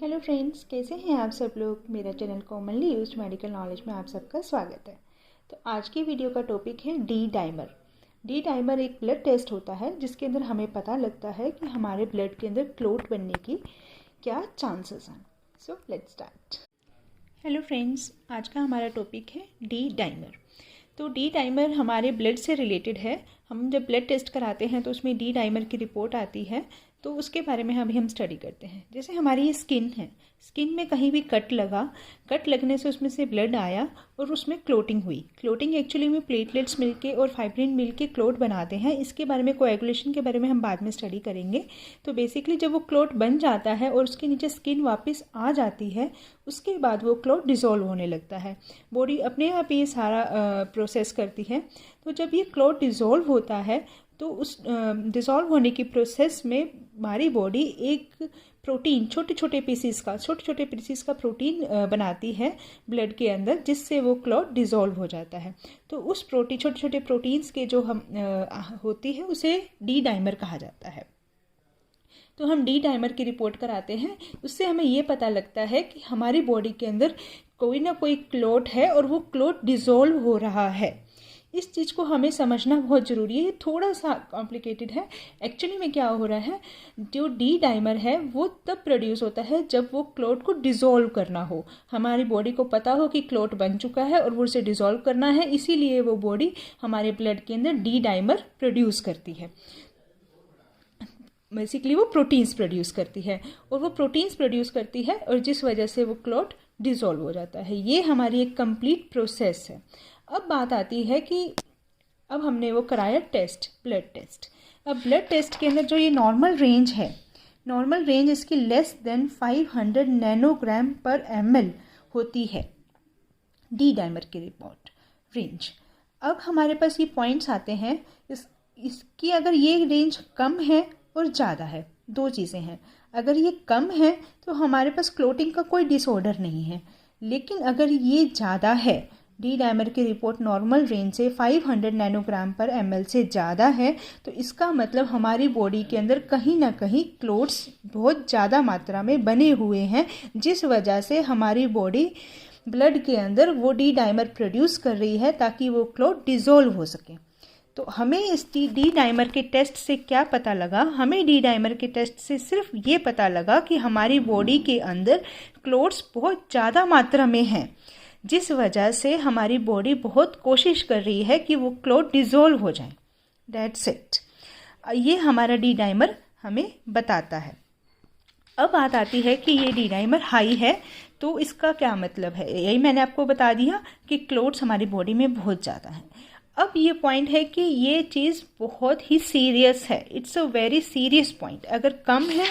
Hello friends, कैसे हैं आप सब लोग। मेरा channel commonly used medical knowledge में आप सबका स्वागत है। तो आज की वीडियो का टॉपिक है डी डाइमर। डी डाइमर एक ब्लड टेस्ट होता है जिसके अंदर हमें पता लगता है कि हमारे ब्लड के अंदर क्लॉट बनने की क्या चांसेस हैं। So let's start. Hello friends, आज का हमारा टॉपिक है डी डाइमर। तो डी डाइमर हमारे ब्लड से रिलेटेड है। हम जब ब्लड टेस्ट कराते हैं तो उसमें डी डाइमर की रिपोर्ट आती है, तो उसके बारे में अभी हम स्टडी करते हैं। जैसे हमारी ये स्किन है, स्किन में कहीं भी कट लगा, कट लगने से उसमें से ब्लड आया और उसमें क्लोटिंग हुई। क्लोटिंग एक्चुअली में प्लेटलेट्स मिलके और फाइब्रिन मिलके क्लोट बनाते हैं। इसके बारे में, कोएगुलेशन के बारे में हम बाद में स्टडी करेंगे। तो बेसिकली जब वो क्लोट बन जाता है और उसके नीचे स्किन वापस आ जाती है, उसके बाद वो क्लोट डिज़ोल्व होने लगता है। बॉडी अपने आप ये सारा प्रोसेस करती है। तो जब ये क्लोट डिज़ोल्व होता है तो उस डिज़ोल्व होने की प्रोसेस में हमारी बॉडी एक प्रोटीन, छोटे छोटे पीसीस का प्रोटीन बनाती है ब्लड के अंदर, जिससे वो क्लॉट डिज़ोल्व हो जाता है। तो उस छोटे छोटे प्रोटीन्स के जो हम होती है उसे डी डाइमर कहा जाता है। तो हम डी डाइमर की रिपोर्ट कराते हैं। उससे हमें ये पता लगता है कि हमारी बॉडी के अंदर कोई ना कोई क्लॉट है और वो क्लॉट डिज़ोल्व हो रहा है। इस चीज़ को हमें समझना बहुत ज़रूरी है। ये थोड़ा सा कॉम्प्लिकेटेड है। एक्चुअली में क्या हो रहा है, जो डी डाइमर है वो तब प्रोड्यूस होता है जब वो क्लॉट को डिज़ोल्व करना हो। हमारी बॉडी को पता हो कि क्लॉट बन चुका है और वो उसे डिज़ोल्व करना है, इसीलिए वो बॉडी हमारे ब्लड के अंदर डी डाइमर प्रोड्यूस करती है। बेसिकली वो प्रोटीन्स प्रोड्यूस करती है और वो प्रोटीन्स प्रोड्यूस करती है और जिस वजह से वो क्लॉट डिज़ोल्व हो जाता है। ये हमारी एक कंप्लीट प्रोसेस है। अब बात आती है कि अब हमने वो कराया टेस्ट, ब्लड टेस्ट। अब ब्लड टेस्ट के अंदर जो ये नॉर्मल रेंज है, नॉर्मल रेंज इसकी लेस देन 500 नैनोग्राम पर ml होती है, डी डाइमर की रिपोर्ट रेंज। अब हमारे पास ये पॉइंट्स आते हैं। इसकी अगर ये रेंज कम है और ज़्यादा है, दो चीज़ें हैं। अगर ये कम है तो हमारे पास क्लोटिंग का कोई डिसऑर्डर नहीं है, लेकिन अगर ये ज़्यादा है, डी डाइमर की रिपोर्ट नॉर्मल रेंज से 500 नैनोग्राम पर ml से ज़्यादा है, तो इसका मतलब हमारी बॉडी के अंदर कहीं ना कहीं क्लोट्स बहुत ज़्यादा मात्रा में बने हुए हैं, जिस वजह से हमारी बॉडी ब्लड के अंदर वो डी डाइमर प्रोड्यूस कर रही है ताकि वो क्लोट डिज़ोल्व हो सके। तो हमें इस डी डाइमर के टेस्ट से क्या पता लगा? हमें डी डाइमर के टेस्ट से सिर्फ ये पता लगा कि हमारी बॉडी के अंदर क्लोट्स बहुत ज़्यादा मात्रा में हैं, जिस वजह से हमारी बॉडी बहुत कोशिश कर रही है कि वो क्लॉट डिज़ोल्व हो जाए। That's it. ये हमारा डी डाइमर हमें बताता है। अब बात आती है कि ये डी डाइमर हाई है, तो इसका क्या मतलब है? यही मैंने आपको बता दिया कि क्लॉट्स हमारी बॉडी में बहुत ज़्यादा हैं। अब ये पॉइंट है कि ये चीज़ बहुत ही सीरियस है। It's a very serious point. अगर कम है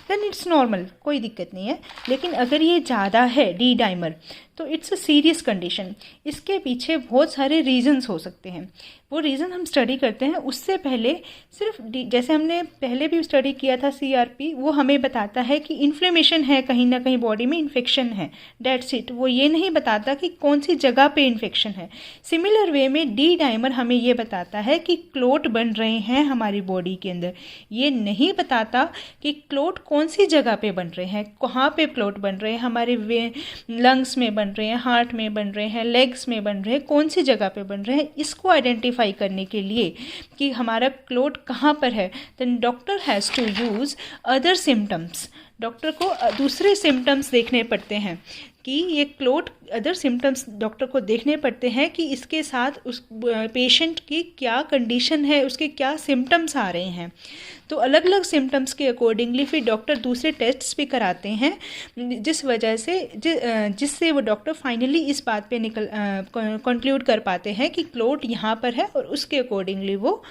देन इट्स नॉर्मल, कोई दिक्कत नहीं है, लेकिन अगर ये ज़्यादा है डी डाइमर तो इट्स अ सीरियस कंडीशन। इसके पीछे बहुत सारे रीजंस हो सकते हैं। वो रीज़न हम स्टडी करते हैं। उससे पहले सिर्फ जैसे हमने पहले भी स्टडी किया था CRP, वो हमें बताता है कि इन्फ्लेमेशन है, कहीं ना कहीं बॉडी में इन्फेक्शन है। That's it. वो ये नहीं बताता कि कौन सी जगह पे इन्फेक्शन है। सिमिलर वे में डी डाइमर हमें ये बताता है कि क्लॉट बन रहे हैं हमारी बॉडी के अंदर। ये नहीं बताता कि क्लॉट कौन सी जगह पे बन रहे हैं, कहाँ पे क्लॉट बन रहे हैं, हमारे लंग्स में बन रहे हैं, हार्ट में बन रहे हैं, लेग्स में बन रहे हैं, कौन सी जगह पे बन रहे हैं। इसको आइडेंटिफाई करने के लिए कि हमारा क्लॉट कहाँ पर है, then doctor has to use other symptoms. Doctor को दूसरे सिम्टम्स देखने पड़ते हैं कि ये क्लॉट, अदर सिम्टम्स डॉक्टर को देखने पड़ते हैं कि इसके साथ उस पेशेंट की क्या कंडीशन है, उसके क्या सिम्टम्स आ रहे हैं। तो अलग अलग सिम्टम्स के अकॉर्डिंगली फिर डॉक्टर दूसरे टेस्ट्स भी कराते हैं, जिस वजह से जिससे वो डॉक्टर फाइनली इस बात पे कंक्लूड कर पाते हैं कि क्लॉट यहाँ पर है और उसके अकॉर्डिंगली वो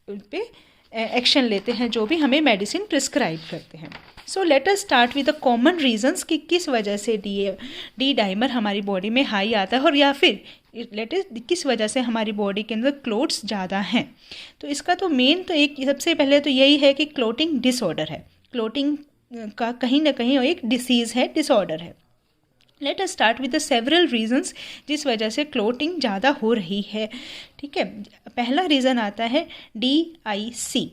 उन पे एक्शन लेते हैं, जो भी हमें मेडिसिन प्रिस्क्राइब करते हैं। So let us start with the common reasons कि किस वजह से डी डाइमर हमारी बॉडी में हाई आता है, और या फिर किस वजह से हमारी बॉडी के अंदर क्लोट्स ज़्यादा हैं। तो इसका तो मेन तो एक सबसे पहले तो यही है कि क्लोटिंग डिसऑर्डर है। क्लोटिंग का कहीं ना कहीं एक डिसीज़ है, डिसऑर्डर है। Let us start with the several reasons जिस वजह से क्लोटिंग ज़्यादा हो रही है। ठीक है, पहला रीज़न आता है DIC,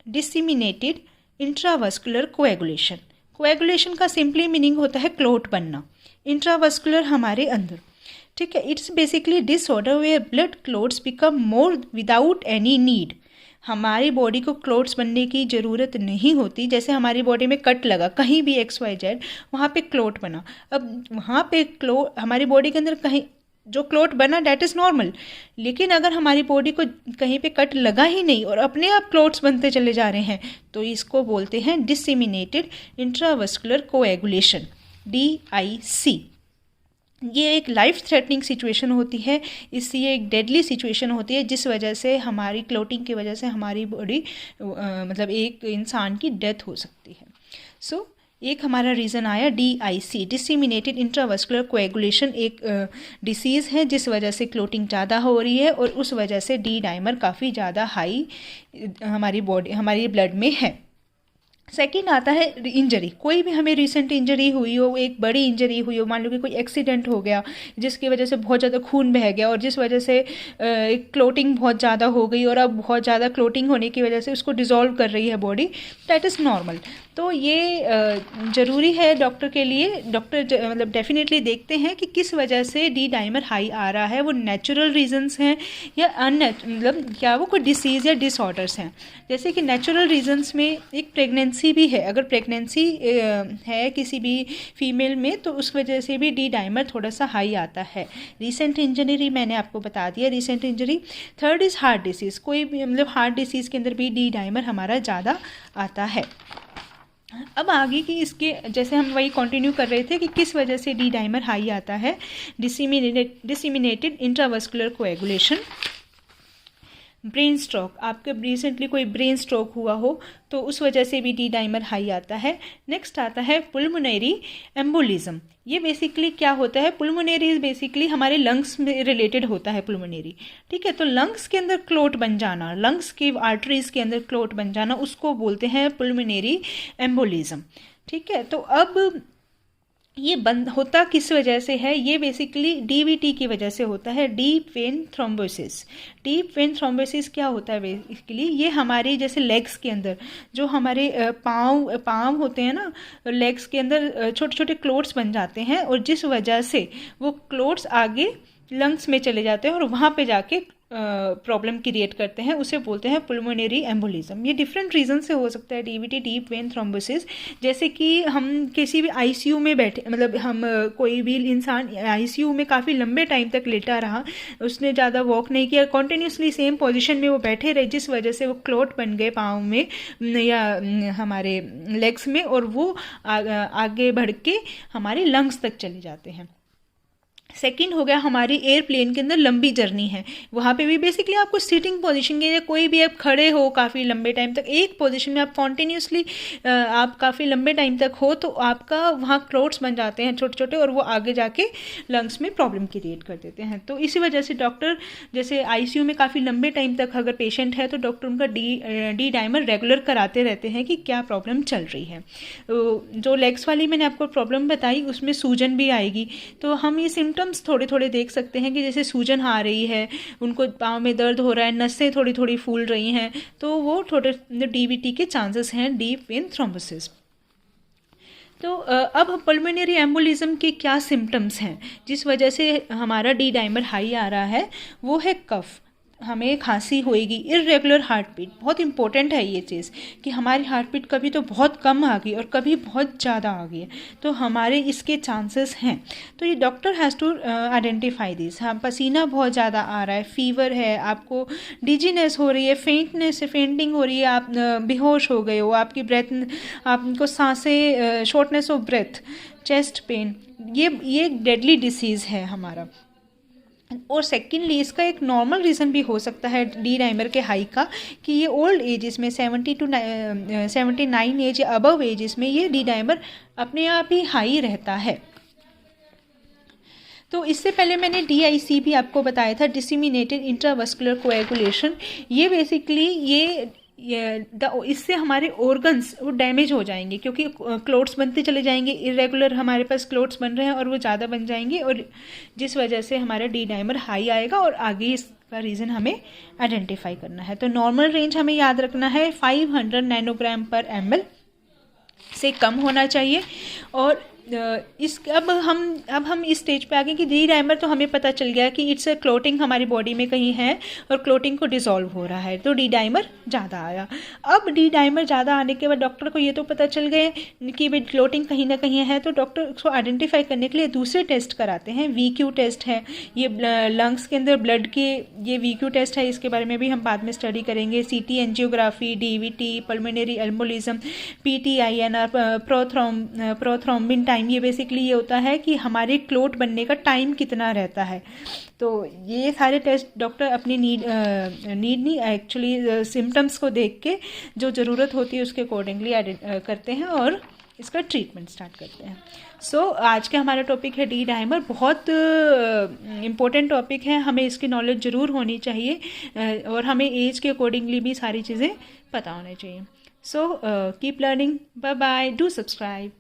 disseminated intravascular coagulation. Coagulation का सिंपली मीनिंग होता है क्लॉट बनना इंट्रावस्कुलर हमारे अंदर, ठीक है। It's basically disorder where blood clots become more without any need. हमारी बॉडी को क्लॉट्स बनने की ज़रूरत नहीं होती। जैसे हमारी बॉडी में कट लगा कहीं भी XYZ, वहाँ पे क्लॉट बना। अब वहाँ पे हमारी बॉडी के अंदर कहीं जो क्लॉट बना डैट इज़ नॉर्मल, लेकिन अगर हमारी बॉडी को कहीं पे कट लगा ही नहीं और अपने आप क्लॉट्स बनते चले जा रहे हैं तो इसको बोलते हैं डिसेमिनेटेड इंट्रावस्कुलर कोएगुलेशन, DIC। ये एक लाइफ थ्रेटनिंग सिचुएशन होती है, इससे ये एक डेडली सिचुएशन होती है जिस वजह से हमारी क्लॉटिंग की वजह से हमारी बॉडी मतलब एक इंसान की डेथ हो सकती है। सो एक हमारा रीज़न आया DIC, डिसेमिनेटेड इंट्रावस्कुलर कोएगुलेशन, एक डिसीज़ है जिस वजह से क्लॉटिंग ज़्यादा हो रही है और उस वजह से D डाइमर काफ़ी ज़्यादा हाई हमारी ब्लड में है। सेकेंड आता है इंजरी। कोई भी हमें रिसेंट इंजरी हुई हो, एक बड़ी इंजरी हुई हो, मान लो कि कोई एक्सीडेंट हो गया जिसकी वजह से बहुत ज़्यादा खून बह गया और जिस वजह से क्लोटिंग बहुत ज़्यादा हो गई और अब बहुत ज़्यादा क्लोटिंग होने की वजह से उसको डिज़ोल्व कर रही है बॉडी, दैट इज़ नॉर्मल। तो ये ज़रूरी है डॉक्टर के लिए, डॉक्टर मतलब डेफिनेटली देखते हैं कि किस वजह से D डाइमर हाई आ रहा है, वो नेचुरल रीजंस हैं या मतलब क्या वो कोई डिसीज़ या डिसऑर्डर्स हैं। जैसे कि नेचुरल रीजंस में एक प्रेगनेंसी भी है, अगर प्रेगनेंसी है किसी भी फीमेल में तो उस वजह से भी D डाइमर थोड़ा सा हाई आता है। रिसेंट इंजरी मैंने आपको बता दिया, recent injury. Third is heart disease. कोई भी मतलब हार्ट डिसीज़ के अंदर भी D डाइमर हमारा ज़्यादा आता है। अब आगे की इसके जैसे हम वही कंटिन्यू कर रहे थे कि किस वजह से D डाइमर हाई आता है। Disseminated intravascular coagulation, brain stroke, आपके रिसेंटली कोई ब्रेन स्ट्रोक हुआ हो तो उस वजह से भी D डाइमर हाई आता है। नेक्स्ट आता है पुल्मोनरी एम्बोलिज्म। ये बेसिकली क्या होता है, पुल्मोनरी बेसिकली हमारे लंग्स में रिलेटेड होता है पुल्मोनरी, ठीक है। तो लंग्स के अंदर क्लोट बन जाना, लंग्स की आर्टरीज के अंदर क्लोट बन जाना, उसको बोलते हैं पुल्मोनरी एम्बोलिज्म, ठीक है। तो अब ये बंद होता किस वजह से है, ये बेसिकली DVT की वजह से होता है, deep vein thrombosis. Deep vein thrombosis क्या होता है बेसिकली, ये हमारे जैसे लेग्स के अंदर जो हमारे पाँव होते हैं ना, लेग्स के अंदर छोटे छोटे क्लोट्स बन जाते हैं और जिस वजह से वो क्लोट्स आगे लंग्स में चले जाते हैं और वहाँ पे जाके प्रॉब्लम क्रिएट करते हैं, उसे बोलते हैं पुल्मोनरी एम्बोलिज्म। ये डिफरेंट रीज़न से हो सकता है DVT, डीप वेन थ्रोम्बोसिस। जैसे कि हम किसी भी ICU में बैठे, मतलब हम कोई भी इंसान ICU में काफ़ी लंबे टाइम तक लेटा रहा, उसने ज़्यादा वॉक नहीं किया, कॉन्टीन्यूसली सेम पोजीशन में वो बैठे रहे, जिस वजह से वो क्लॉट बन गए पाँव में या हमारे लेग्स में और वो आगे बढ़ के हमारे लंग्स तक चले जाते हैं। सेकंड हो गया हमारी एयरप्लेन के अंदर लंबी जर्नी है, वहाँ पे भी बेसिकली आपको सिटिंग पोजीशन के, कोई भी आप खड़े हो काफ़ी लंबे टाइम तक एक पोजीशन में, आप कॉन्टीन्यूसली आप काफ़ी लंबे टाइम तक हो तो आपका वहाँ क्लोट्स बन जाते हैं छोटे छोटे और वो आगे जाके लंग्स में प्रॉब्लम क्रिएट कर देते हैं। तो इसी वजह से डॉक्टर जैसे ICU में काफ़ी लंबे टाइम तक अगर पेशेंट है तो डॉक्टर उनका D डाइमर रेगुलर कराते रहते हैं कि क्या प्रॉब्लम चल रही है। जो लेग्स वाली मैंने आपको प्रॉब्लम बताई उसमें सूजन भी आएगी, तो हम ये सिम्टम्स थोड़े थोड़े देख सकते हैं कि जैसे सूजन आ रही है, उनको पाँव में दर्द हो रहा है, नसें थोड़ी थोड़ी फूल रही हैं, तो वो थोड़े DVT के चांसेस हैं, डीप वेन थ्रोम्बोसिस। तो अब पल्मोनरी एम्बोलिज्म के क्या सिम्टम्स हैं जिस वजह से हमारा D डाइमर हाई आ रहा है, वो है कफ, हमें खांसी होएगी, इर्रेगुलर हार्ट बीट। बहुत इंपॉर्टेंट है ये चीज़ कि हमारी हार्ट बीट कभी तो बहुत कम आ गई और कभी बहुत ज़्यादा आ गई है, तो हमारे इसके चांसेस हैं। तो ये doctor has to identify this. हाँ, पसीना बहुत ज़्यादा आ रहा है, फीवर है, आपको डिजीनेस हो रही है, फेंटिंग हो रही है, आप बेहोश हो गए हो, आपकी ब्रेथ, आपको सांसें, shortness of breath, chest pain, ये एक डेडली डिसीज़ है हमारा। और सेकेंडली इसका एक नॉर्मल रीज़न भी हो सकता है D डाइमर के हाई का कि ये ओल्ड एजेस में 70 to 79 एज या अबव एजेस में ये D डाइमर अपने आप ही हाई रहता है। तो इससे पहले मैंने DIC भी आपको बताया था, डिसेमिनेटेड इंट्रावस्कुलर कोएगुलेशन। ये बेसिकली इससे हमारे ऑर्गन्स वो डैमेज हो जाएंगे क्योंकि क्लोट्स बनते चले जाएंगे, इरेगुलर हमारे पास क्लोट्स बन रहे हैं और वो ज़्यादा बन जाएंगे और जिस वजह से हमारा D डाइमर हाई आएगा और आगे इसका रीज़न हमें आइडेंटिफाई करना है। तो नॉर्मल रेंज हमें याद रखना है 500 नैनोग्राम पर ml, से कम होना चाहिए। और इस अब हम इस स्टेज पे आ गए कि डी डाइमर तो हमें पता चल गया कि इट्स अ क्लोटिंग हमारी बॉडी में कहीं है और क्लोटिंग को डिसॉल्व हो रहा है, तो डी डाइमर ज़्यादा आया। अब डी डाइमर ज़्यादा आने के बाद डॉक्टर को ये तो पता चल गए कि भाई क्लोटिंग कहीं ना कहीं है, तो डॉक्टर उसको आइडेंटिफाई करने के लिए दूसरे टेस्ट कराते हैं। VQ टेस्ट है, ये लंग्स के अंदर ब्लड के ये VQ टेस्ट है, इसके बारे में भी हम बाद में स्टडी करेंगे। CT angiography, DVT, pulmonary embolism, PTINR, prothrombin time, ये बेसिकली ये होता है कि हमारे क्लोट बनने का टाइम कितना रहता है। तो ये सारे टेस्ट डॉक्टर अपनी नीड नहीं, एक्चुअली सिम्टम्स को देख के जो ज़रूरत होती है उसके अकॉर्डिंगली करते हैं और इसका ट्रीटमेंट स्टार्ट करते हैं। सो आज का हमारा टॉपिक है डी डाइमर। बहुत इम्पोर्टेंट टॉपिक है, हमें इसकी नॉलेज ज़रूर होनी चाहिए और हमें एज के अकॉर्डिंगली भी सारी चीज़ें पता होनी चाहिए। So keep learning, bye bye, do subscribe.